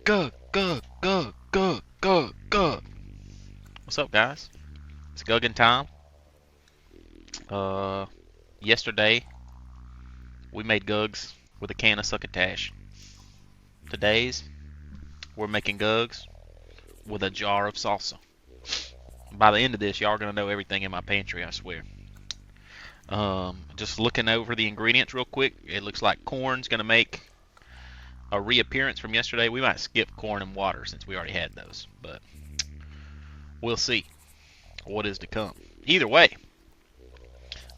Gug. What's up, guys? It's Guggin time. Yesterday we made Gugs with a can of succotash. Today's we're making Gugs with a jar of salsa. By the end of this, y'all are gonna know everything in my pantry, I swear. Just looking over the ingredients real quick, it looks like corn's gonna make a reappearance from yesterday. We might skip corn and water since we already had those, but we'll see what is to come. Either way,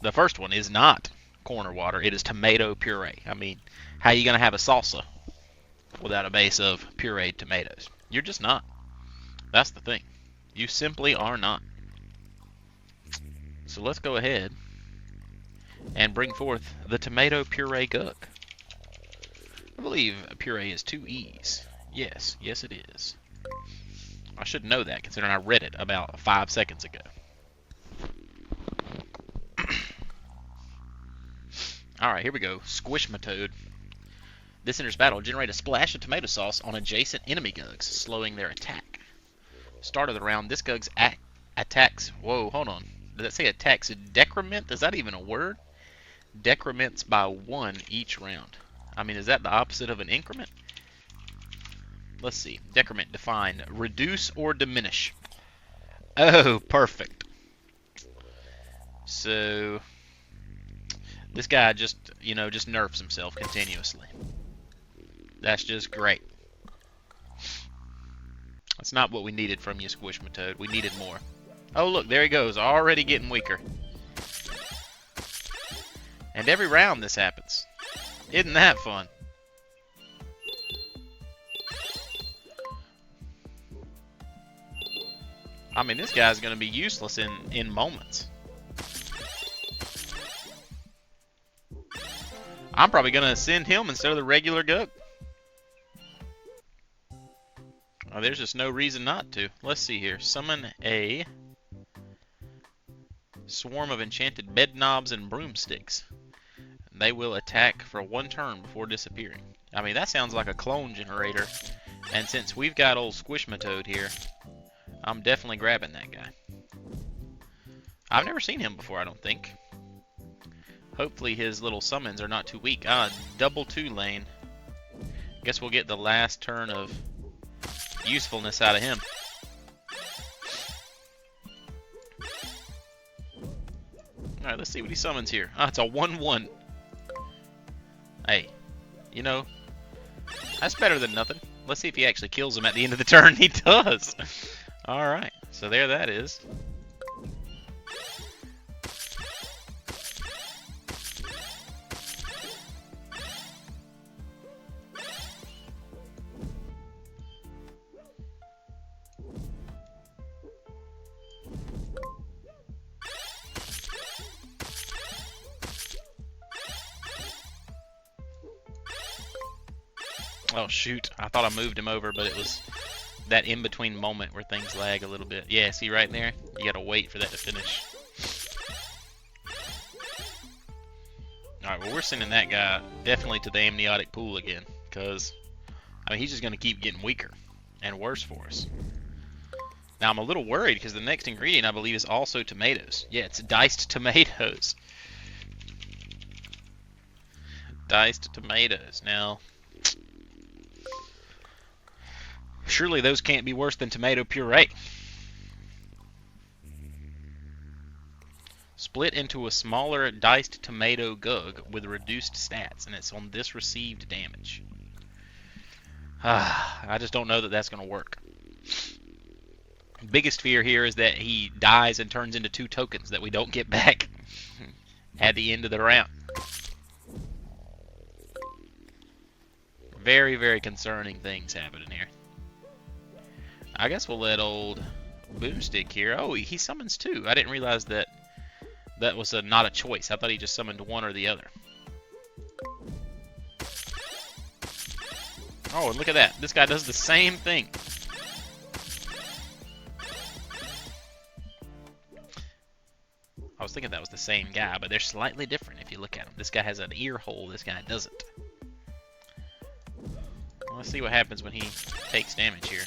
the first one is not corn or water. It is tomato puree. I mean, how are you going to have a salsa without a base of pureed tomatoes? You're just not. That's the thing. You simply are not. So let's go ahead and bring forth the tomato puree Gug. I believe puree is 2 E's. Yes, it is. I should know that considering I read it about 5 seconds ago. Alright, here we go. Squish my toad. This enters battle. Generate a splash of tomato sauce on adjacent enemy Gugs, slowing their attack. Start of the round, this Gug's attacks... Whoa, hold on. Does that say attacks decrement? Is that even a word? Decrements by 1 each round. I mean, is that the opposite of an increment? Let's see. Decrement defined. Reduce or diminish. Oh, perfect. So, this guy just nerfs himself continuously. That's just great. That's not what we needed from you, Squishmatoad. We needed more. Oh, look, there he goes. Already getting weaker. And every round this happens. Isn't that fun? I mean, this guy's going to be useless in moments. I'm probably going to send him instead of the regular Gug. Oh, there's just no reason not to. Let's see here. Summon a swarm of enchanted bed knobs and broomsticks. They will attack for 1 turn before disappearing. I mean, that sounds like a clone generator. And since we've got old Squishmatoad here, I'm definitely grabbing that guy. I've never seen him before, I don't think. Hopefully his little summons are not too weak. Double 2 lane. Guess we'll get the last turn of usefulness out of him. Alright, let's see what he summons here. It's a 1-1. Hey, you know, that's better than nothing. Let's see if he actually kills him at the end of the turn. He does. Alright, so there that is. Oh shoot, I thought I moved him over, but it was that in-between moment where things lag a little bit. Yeah, see right there? You gotta wait for that to finish. Alright, well we're sending that guy definitely to the amniotic pool again, because I mean, he's just gonna keep getting weaker and worse for us. Now I'm a little worried because the next ingredient I believe is also tomatoes. Yeah, it's diced tomatoes. Diced tomatoes. Now, surely those can't be worse than tomato puree. Split into a smaller diced tomato Gug with reduced stats, and it's on this received damage. I just don't know that that's going to work. Biggest fear here is that he dies and turns into 2 tokens that we don't get back at the end of the round. Very, very concerning things happening here. I guess we'll let old Boomstick here. Oh, he summons 2. I didn't realize that that was not a choice. I thought he just summoned 1 or the other. Oh, and look at that. This guy does the same thing. I was thinking that was the same guy, but they're slightly different if you look at them. This guy has an ear hole. This guy doesn't. Let's see what happens when he takes damage here.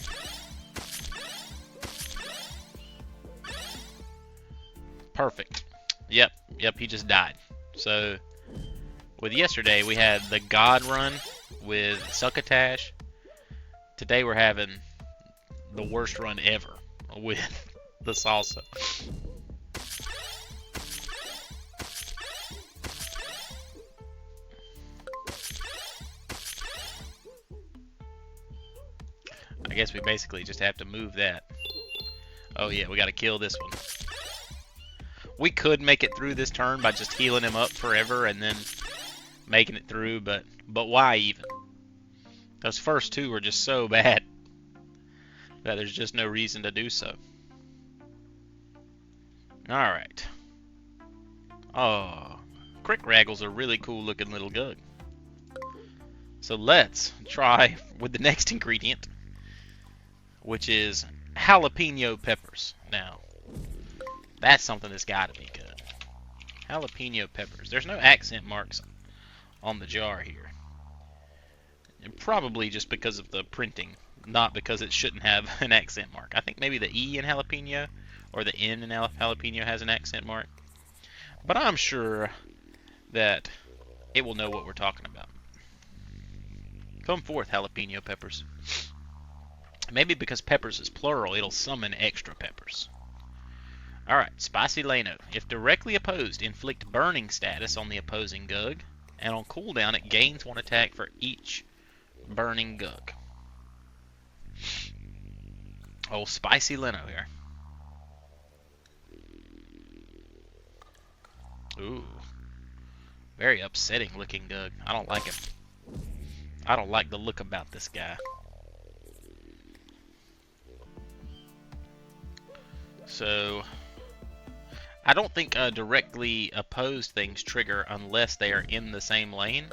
Perfect. Yep, he just died. So, with yesterday, we had the God run with Succotash. Today, we're having the worst run ever with the Salsa. I guess we basically just have to move that. Oh yeah, we gotta kill this one. We could make it through this turn by just healing him up forever and then making it through, but why even? Those first two were just so bad that there's just no reason to do so. Alright. Oh, Crickraggle's a really cool looking little Gug. So let's try with the next ingredient, which is jalapeno peppers. Now, that's something that's got to be good. Jalapeno peppers. There's no accent marks on the jar here. And probably just because of the printing, not because it shouldn't have an accent mark. I think maybe the E in jalapeno or the N in jalapeno has an accent mark. But I'm sure that it will know what we're talking about. Come forth, jalapeno peppers. Maybe because peppers is plural, it'll summon extra peppers. Alright, Spicy Leno. If directly opposed, inflict burning status on the opposing Gug, and on cooldown it gains 1 attack for each burning Gug. Oh, Spicy Leno here. Ooh. Very upsetting looking Gug. I don't like him. I don't like the look about this guy. So, I don't think directly opposed things trigger unless they are in the same lane.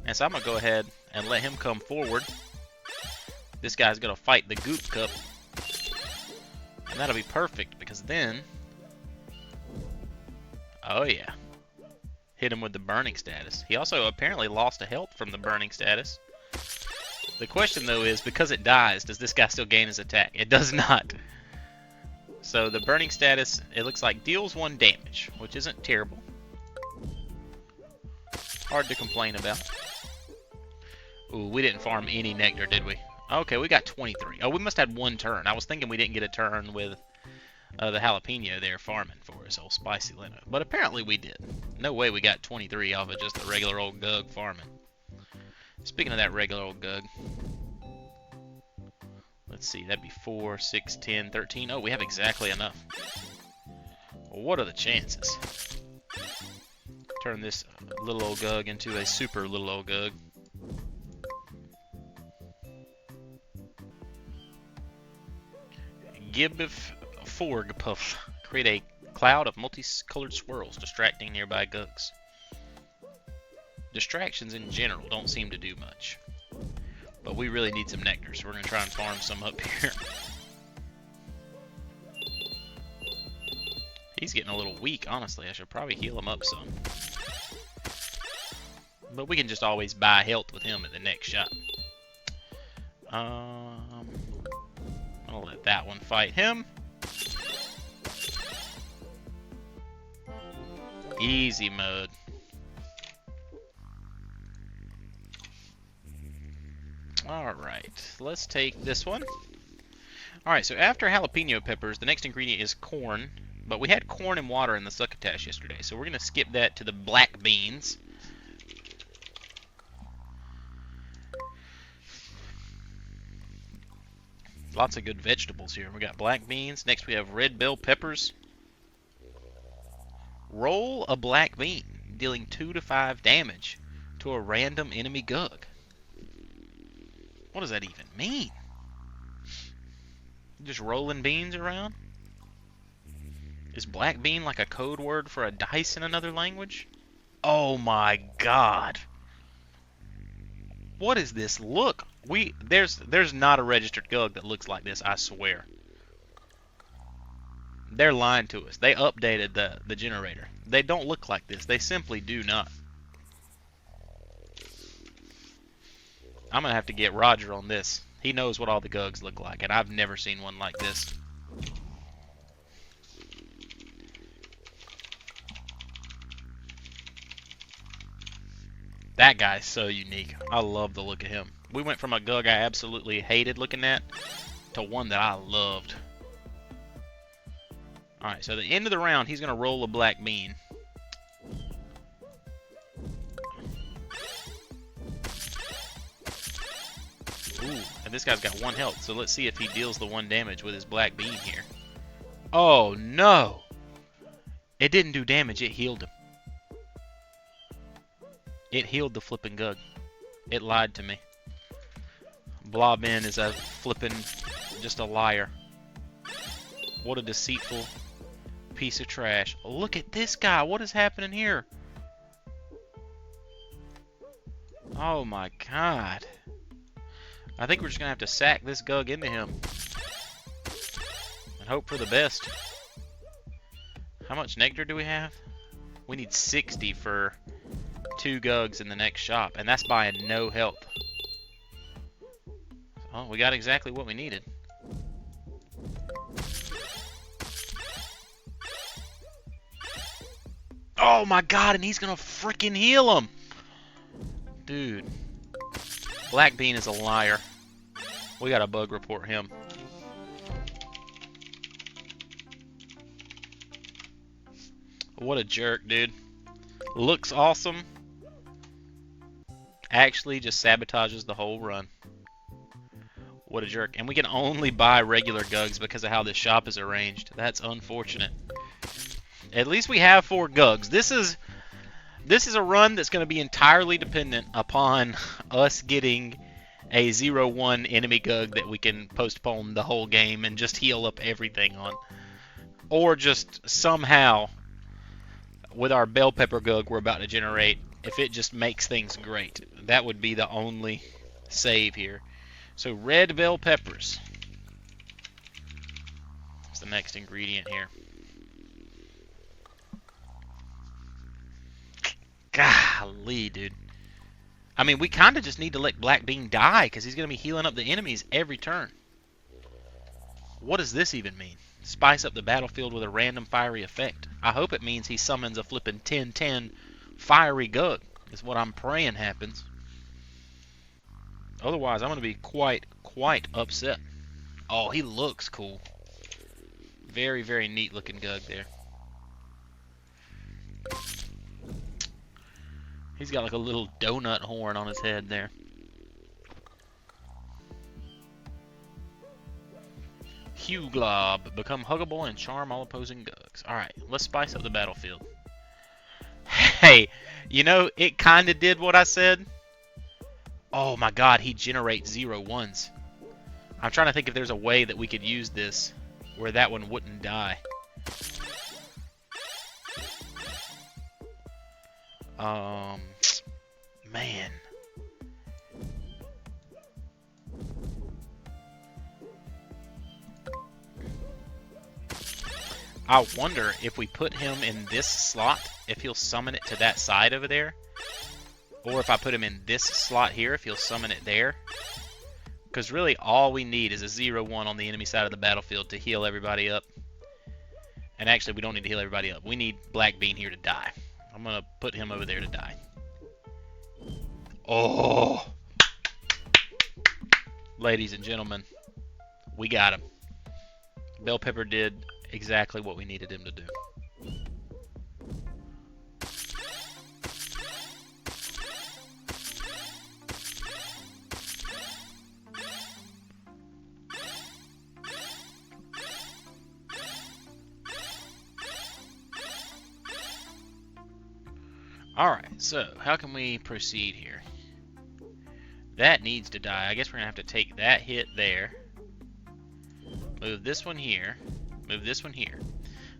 And so I'm going to go ahead and let him come forward. This guy's going to fight the Goop Cup. And that'll be perfect because then... Oh yeah. Hit him with the burning status. He also apparently lost a health from the burning status. The question though is, because it dies, does this guy still gain his attack? It does not. So the burning status, it looks like deals 1 damage, which isn't terrible. Hard to complain about. Ooh, we didn't farm any nectar, did we? Okay, we got 23. Oh, we must have had 1 turn. I was thinking we didn't get a turn with the jalapeno there farming for us, old Spicy Leno. But apparently we did. No way we got 23 off of just a regular old Gug farming. Speaking of that regular old Gug, let's see, that'd be 4, 6, 10, 13. Oh, we have exactly enough. Well, what are the chances? Turn this little old Gug into a super little old Gug. Gibbif Forgpuff. Create a cloud of multicolored swirls distracting nearby Gugs. Distractions in general don't seem to do much. But we really need some nectar, so we're going to try and farm some up here. He's getting a little weak, honestly. I should probably heal him up some. But we can just always buy health with him at the next shot. I'll let that one fight him. Easy mode. Alright, let's take this one. Alright, so after jalapeno peppers, the next ingredient is corn. But we had corn and water in the succotash yesterday, so we're going to skip that to the black beans. Lots of good vegetables here. We got black beans. Next we have red bell peppers. Roll a black bean, dealing 2 to 5 damage to a random enemy Gug. What does that even mean? Just rolling beans around? Is black bean like a code word for a dice in another language? Oh my god. What is this? Look, there's not a registered Gug that looks like this, I swear. They're lying to us. They updated the generator. They don't look like this. They simply do not. I'm gonna have to get Roger on this. He knows what all the Gugs look like, and I've never seen one like this. That guy's so unique. I love the look of him. We went from a Gug I absolutely hated looking at to one that I loved. Alright, so at the end of the round, he's going to roll a black bean. Ooh, and this guy's got 1 health, so let's see if he deals the 1 damage with his black bean here. Oh, no! It didn't do damage, it healed him. It healed the flipping Gug. It lied to me. Blobin is a flipping, just a liar. What a deceitful piece of trash. Look at this guy. What is happening here? Oh my god. I think we're just going to have to sack this Gug into him. And hope for the best. How much nectar do we have? We need 60 for 2 Gugs in the next shop. And that's buying no health. Oh, we got exactly what we needed. Oh my god, and he's gonna freaking heal him! Dude. Black Bean is a liar. We gotta bug report him. What a jerk, dude. Looks awesome. Actually just sabotages the whole run. What a jerk. And we can only buy regular Gugs because of how this shop is arranged. That's unfortunate. At least we have 4 Gugs. This is a run that's going to be entirely dependent upon us getting a 0-1 enemy Gug that we can postpone the whole game and just heal up everything on. Or just somehow, with our bell pepper Gug we're about to generate, if it just makes things great. That would be the only save here. So red bell peppers. That's the next ingredient here. Golly, dude. I mean, we kind of just need to let Black Bean die because he's going to be healing up the enemies every turn. What does this even mean? Spice up the battlefield with a random fiery effect. I hope it means he summons a flippin' 10-10 fiery Gug. Is what I'm praying happens. Otherwise, I'm going to be quite upset. Oh, he looks cool. Very, very neat looking Gug there. He's got like a little donut horn on his head there. Hugh Glob. Become huggable and charm all opposing Gugs. Alright, let's spice up the battlefield. Hey, you know, it kind of did what I said. Oh my god, he generates 0-1s. I'm trying to think if there's a way that we could use this where that one wouldn't die. Man. I wonder if we put him in this slot, if he'll summon it to that side over there. Or if I put him in this slot here, if he'll summon it there. Because really all we need is a 0-1 on the enemy side of the battlefield to heal everybody up. And actually we don't need to heal everybody up. We need Black Bean here to die. I'm going to put him over there to die. Oh! Ladies and gentlemen, we got him. Bell Pepper did exactly what we needed him to do. Alright, so how can we proceed here? That needs to die. I guess we're going to have to take that hit there. Move this one here. Move this one here.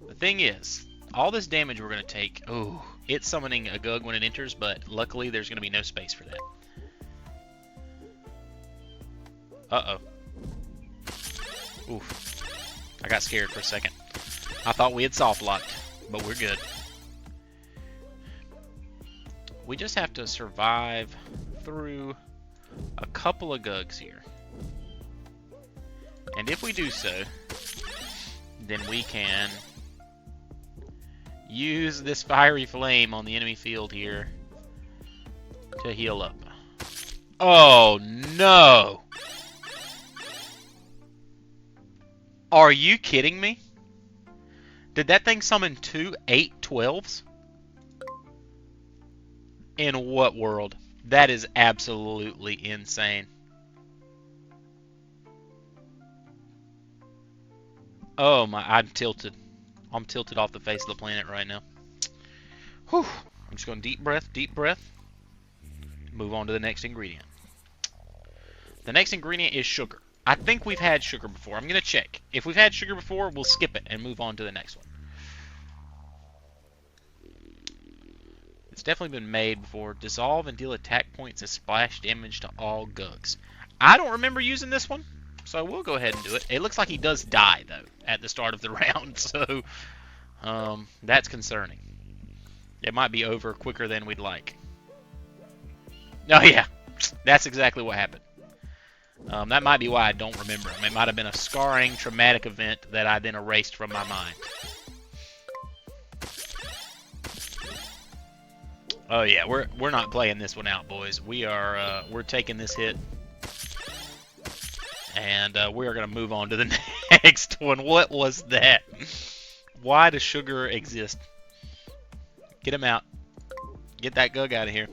The thing is, all this damage we're going to take... Oh, it's summoning a Gug when it enters, but luckily there's going to be no space for that. Uh-oh. Oof. I got scared for a second. I thought we had soft locked, but we're good. We just have to survive through a couple of Gugs here. And if we do so, then we can use this fiery flame on the enemy field here to heal up. Oh no! Are you kidding me? Did that thing summon 2 8/12s? In what world? That is absolutely insane. Oh my, I'm tilted. I'm tilted off the face of the planet right now. Whew. I'm just going deep breath, move on to the next ingredient. The next ingredient is sugar. I think we've had sugar before. I'm going to check. If we've had sugar before, we'll skip it and move on to the next one. It's definitely been made before. Dissolve and deal attack points as splash damage to all Gugs. I don't remember using this one, so we'll go ahead and do it. It looks like he does die, though, at the start of the round, so that's concerning. It might be over quicker than we'd like. Oh, yeah. That's exactly what happened. That might be why I don't remember him. It might have been a scarring, traumatic event that I then erased from my mind. Oh yeah, we're not playing this one out, boys. We're taking this hit, and we're gonna move on to the next one. What was that? Why does sugar exist? Get him out. Get that Gug out of here.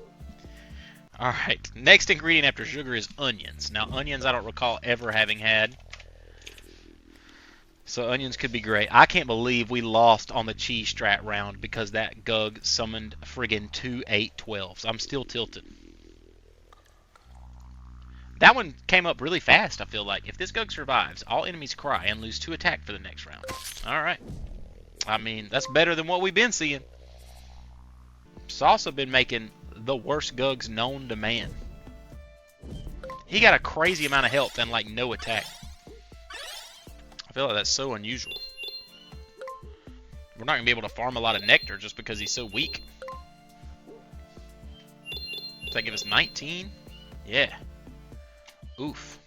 Alright, next ingredient after sugar is onions. Now, onions I don't recall ever having had. So onions could be great. I can't believe we lost on the cheese strat round because that Gug summoned friggin' 2 8/12s. I'm still tilted. That one came up really fast, I feel like. If this Gug survives, all enemies cry and lose 2 attack for the next round. Alright. I mean, that's better than what we've been seeing. Salsa been making the worst Gugs known to man. He got a crazy amount of health and like no attack. I feel like that's so unusual. We're not going to be able to farm a lot of nectar just because he's so weak. Does that give us 19? Yeah. Oof.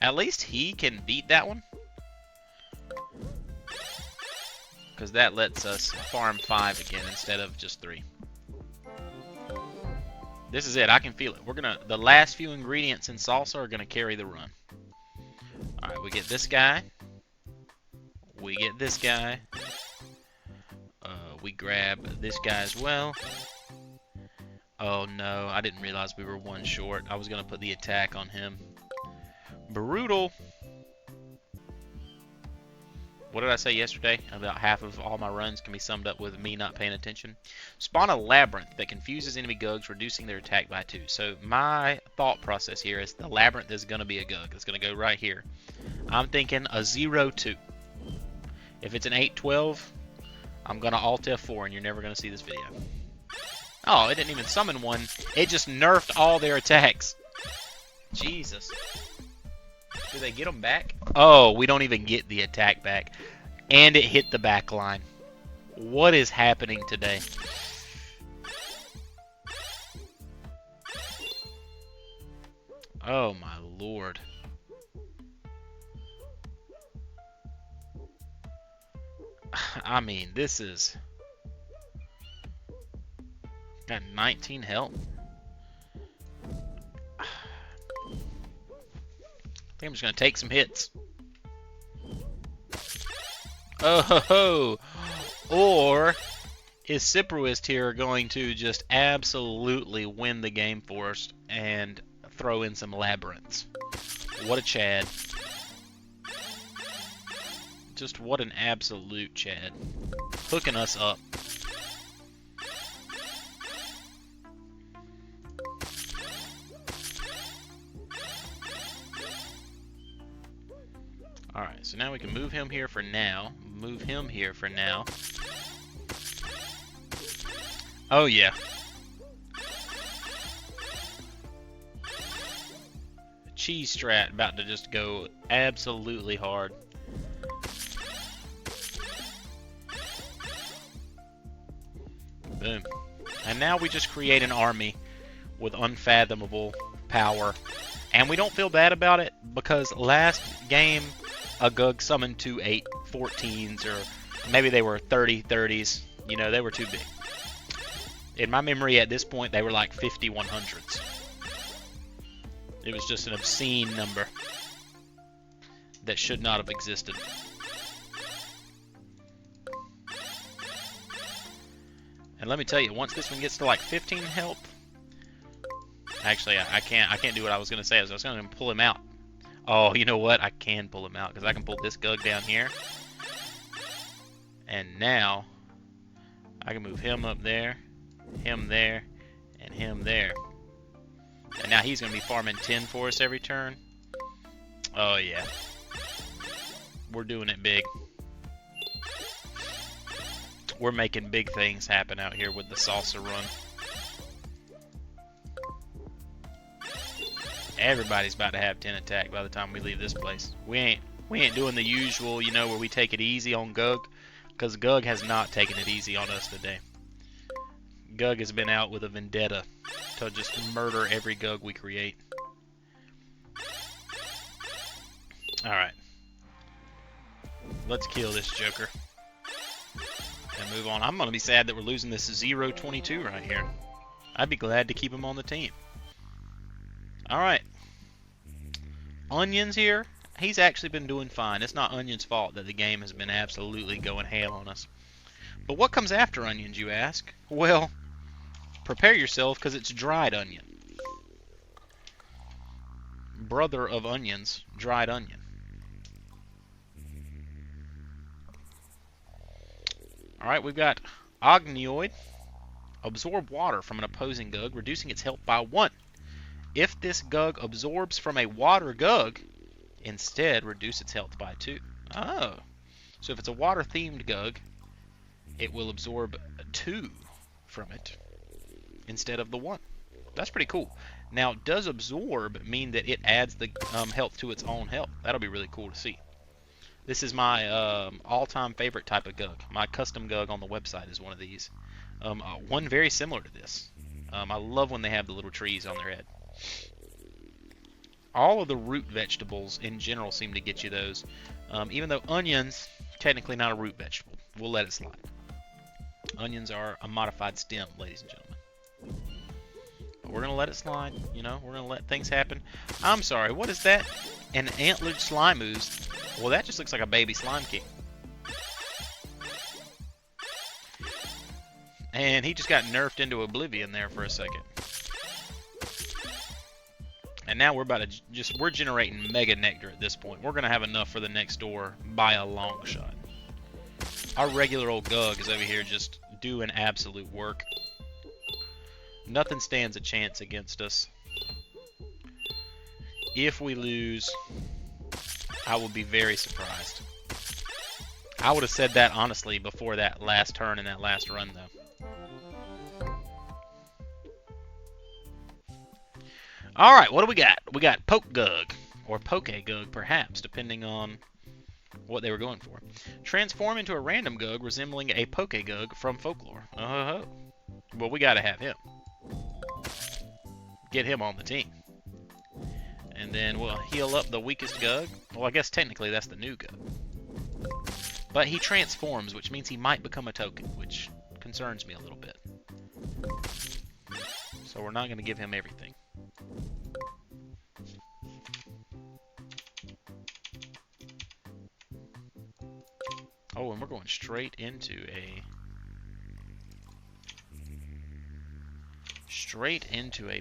At least he can beat that one. Because that lets us farm 5 again instead of just 3. This is it. I can feel it. The last few ingredients in salsa are going to carry the run. Alright, we get this guy. We get this guy. We grab this guy as well. Oh no, I didn't realize we were 1 short. I was going to put the attack on him. Brutal. What did I say yesterday? About half of all my runs can be summed up with me not paying attention. Spawn a labyrinth that confuses enemy Gugs, reducing their attack by 2. So my thought process here is the labyrinth is going to be a Gug. It's going to go right here. I'm thinking a 0-2. If it's an 8/12, I'm going to Alt F4 and you're never going to see this video. Oh, it didn't even summon one. It just nerfed all their attacks. Jesus. Do they get them back? Oh, we don't even get the attack back. And it hit the back line. What is happening today? Oh my lord. I mean, this is... Got 19 health. I think I'm just going to take some hits. Oh ho ho! Or is Cyproist here going to just absolutely win the game for us and throw in some labyrinths? What a Chad. Just what an absolute Chad. Hooking us up. Alright, so now we can move him here for now. Move him here for now. Oh yeah. Cheese strat about to just go absolutely hard. Boom. And now we just create an army with unfathomable power And we don't feel bad about it because last game a Gug summoned 2 8-14s, or maybe they were 30-30s. You know, they were too big. In my memory at this point, they were like 50-100s. It was just an obscene number that should not have existed. And let me tell you, once this one gets to like 15 health, actually I can't do what I was going to say. I was going to pull him out. Oh, you know what? I can pull him out because I can pull this Gug down here. And now I can move him up there, him there, and him there. And now he's going to be farming 10 for us every turn. Oh, yeah. We're doing it big. We're making big things happen out here with the Salsa run. Everybody's about to have 10 attack by the time we leave this place. We ain't doing the usual, you know, where we take it easy on Gug, because Gug has not taken it easy on us today. Gug has been out with a vendetta to just murder every Gug we create. Alright. Let's kill this Joker. And move on. I'm going to be sad that we're losing this 0-22 right here. I'd be glad to keep him on the team. Alright. Onions here. He's actually been doing fine. It's not Onion's fault that the game has been absolutely going hail on us. But what comes after Onions, you ask? Well, prepare yourself, because it's dried onion. Brother of onions, dried onion. Alright, we've got Ognioid. Absorb water from an opposing Gug, reducing its health by 1. If this Gug absorbs from a water Gug, instead reduce its health by 2. Oh. So if it's a water-themed Gug, it will absorb 2 from it instead of the 1. That's pretty cool. Now, does absorb mean that it adds the health to its own health? That'll be really cool to see. This is my all-time favorite type of Gug. My custom Gug on the website is one of these. One very similar to this. I love when they have the little trees on their head. All of the root vegetables in general seem to get you those. Even though onions, technically not a root vegetable. We'll let it slide. Onions are a modified stem, ladies and gentlemen. But we're going to let it slide. You know, we're going to let things happen. I'm sorry, what is that? An antlered slime ooze. Well, that just looks like a baby slime king. And he just got nerfed into oblivion there for a second. And now we're about to we're generating mega nectar at this point. We're going to have enough for the next door by a long shot. Our regular old Gug is over here just doing absolute work. Nothing stands a chance against us. If we lose, I will be very surprised. I would have said that honestly before that last turn and that last run, though. Alright, what do we got? We got Poke Gug, or Poke Gug, perhaps, depending on what they were going for. Transform into a random Gug resembling a Poke Gug from Folklore. Oh, well, we gotta have him. Get him on the team. And then we'll heal up the weakest Gug. Well, I guess technically that's the new Gug. But he transforms, which means he might become a token, which concerns me a little bit. So we're not going to give him everything. Oh, and we're going straight into a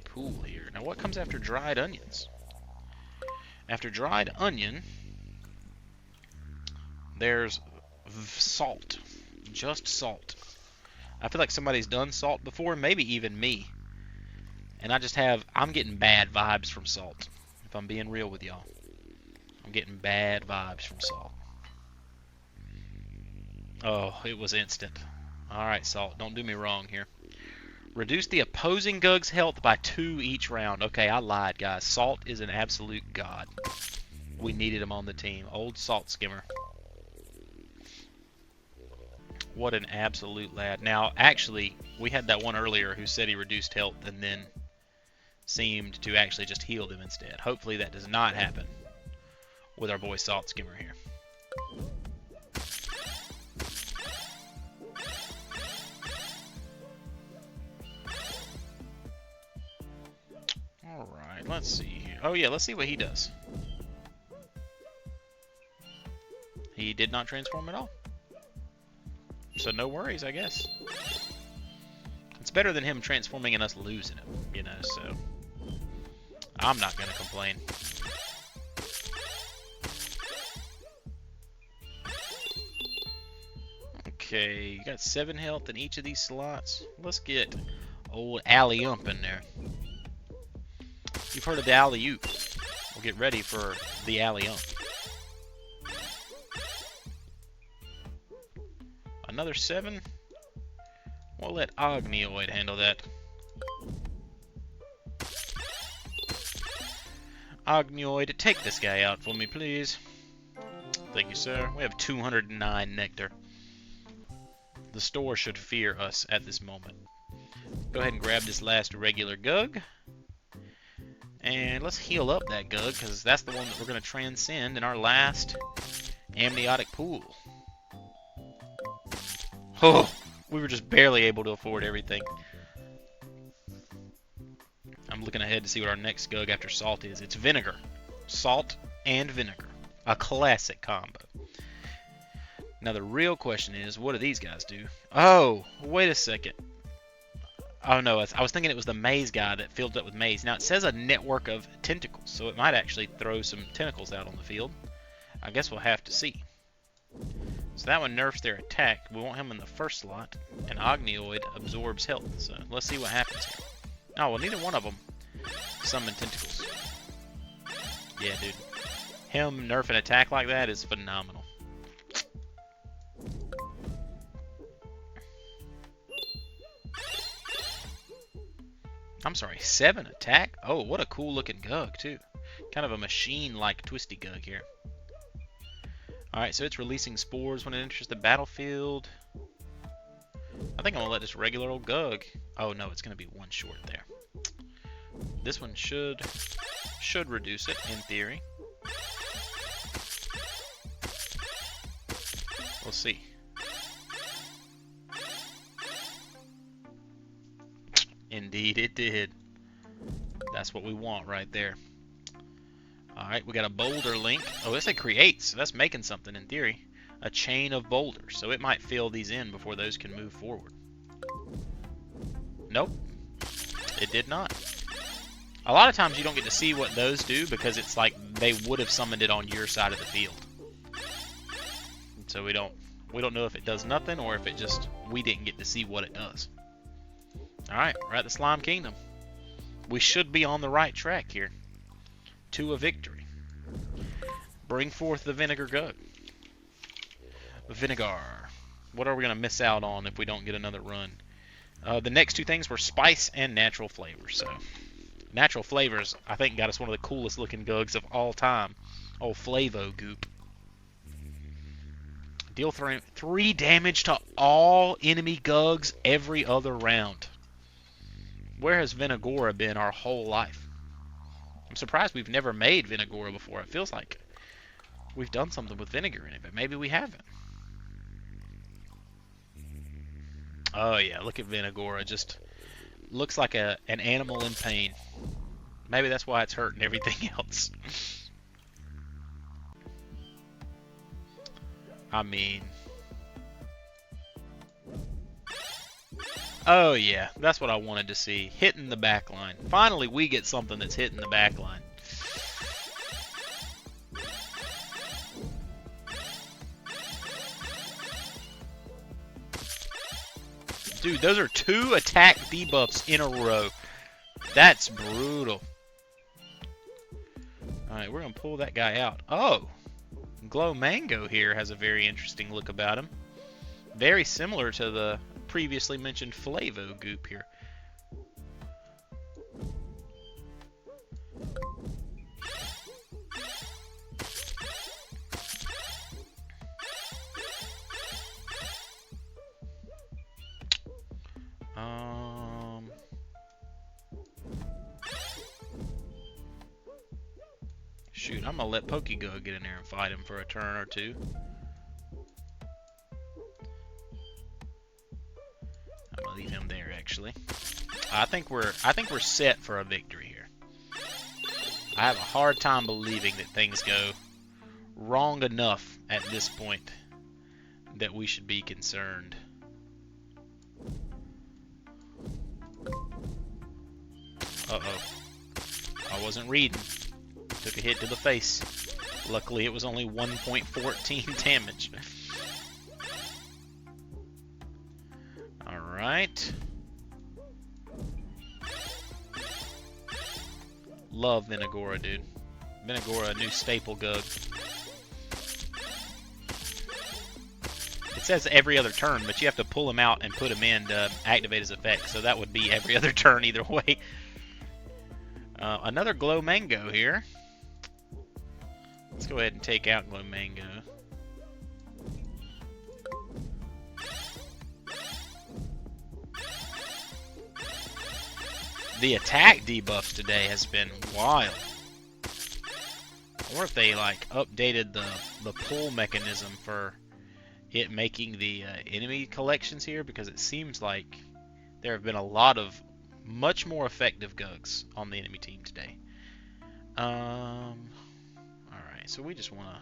pool here. Now, what comes after dried onions? After dried onion, there's salt. Just salt. I feel like somebody's done salt before, maybe even me. And I'm getting bad vibes from salt. If I'm being real with y'all. I'm getting bad vibes from salt. Oh, it was instant. Alright, salt, don't do me wrong here. Reduce the opposing Gug's health by 2 each round. Okay, I lied, guys. Salt is an absolute god. We needed him on the team. Old Salt Skimmer. What an absolute lad. Now, actually, we had that one earlier who said he reduced health and then seemed to actually just heal them instead. Hopefully that does not happen with our boy Salt Skimmer here. Alright, let's see here. Oh yeah, let's see what he does. He did not transform at all. So no worries, I guess. It's better than him transforming and us losing him, you know, so I'm not going to complain. Okay, you got 7 health in each of these slots. Let's get old alley-ump in there. You've heard of the alley-oop. We'll get ready for the alley-ump. Another 7. We'll let Ognioid handle that. Ognioid, take this guy out for me, please. Thank you, sir. We have 209 nectar. The store should fear us at this moment. Go ahead and grab this last regular Gug. And let's heal up that Gug, because that's the one that we're going to transcend in our last amniotic pool. Oh, we were just barely able to afford everything. I'm looking ahead to see what our next Gug after Salt is. It's Vinegar. Salt and Vinegar. A classic combo. Now the real question is, what do these guys do? Oh, wait a second. Oh no, I was thinking it was the maze guy that filled up with maze. Now it says a network of tentacles, so it might actually throw some tentacles out on the field. I guess we'll have to see. So that one nerfs their attack. We want him in the first slot, and Ognioid absorbs health. So let's see what happens here. Oh, well, neither one of them summon tentacles. Yeah, dude. Him nerfing attack like that is phenomenal. I'm sorry, 7 attack? Oh, what a cool looking Gug, too. Kind of a machine-like twisty Gug here. Alright, so it's releasing spores when it enters the battlefield. I think I'm going to let this regular old Gug... Oh, no, it's going to be one short there. This one should reduce it, in theory. We'll see. Indeed, it did. That's what we want right there. Alright, we got a boulder link. Oh, this it creates, so that's making something in theory. A chain of boulders, so it might fill these in before those can move forward. Nope, it did not. A lot of times you don't get to see what those do because it's like they would have summoned it on your side of the field. So we don't know if it does nothing or if it just, we didn't get to see what it does. Alright, we're at the Slime Kingdom. We should be on the right track here to a victory. Bring forth the Vinegar Gug. Vinegar. What are we going to miss out on if we don't get another run? The next two things were spice and natural flavors. So, natural flavors, I think, got us one of the coolest looking Gugs of all time. Oh, Flavo Goop. Deal 3 damage to all enemy Gugs every other round. Where has Vinagora been our whole life? I'm surprised we've never made Vinagora before. It feels like we've done something with vinegar in it, but maybe we haven't. Oh yeah, look at Vinagora. Just looks like an animal in pain. Maybe that's why it's hurting everything else. I mean... Oh yeah, that's what I wanted to see. Hitting the back line. Finally we get something that's hitting the back line. Dude, those are 2 attack debuffs in a row. That's brutal. Alright, we're going to pull that guy out. Oh! Glow Mango here has a very interesting look about him. Very similar to the previously mentioned Flavo Goop here. Shoot, I'm gonna let Pokegug get in there and fight him for a turn or two. I'm gonna leave him there actually. I think we're set for a victory here. I have a hard time believing that things go wrong enough at this point that we should be concerned. Uh-oh. I wasn't reading. Took a hit to the face. Luckily, it was only 1.14 damage. Alright. Love Venagora, dude. Venagora, a new staple Gug. It says every other turn, but you have to pull him out and put him in to activate his effect, so that would be every other turn either way. Another Glow Mango here. Let's go ahead and take out Glow Mango. The attack debuffs today has been wild. I wonder if they like updated the pull mechanism for it making the enemy collections here, because it seems like there have been a lot of much more effective Gugs on the enemy team today. Alright, so we just want to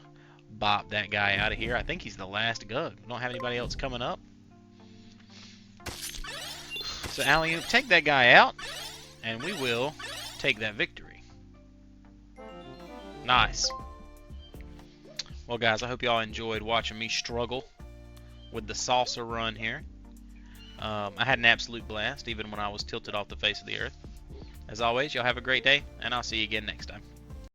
bop that guy out of here. I think he's the last Gug. We don't have anybody else coming up. So Alley, take that guy out, and we will take that victory. Nice. Well, guys, I hope y'all enjoyed watching me struggle with the Salsa run here. I had an absolute blast, even when I was tilted off the face of the earth. As always, y'all have a great day, and I'll see you again next time.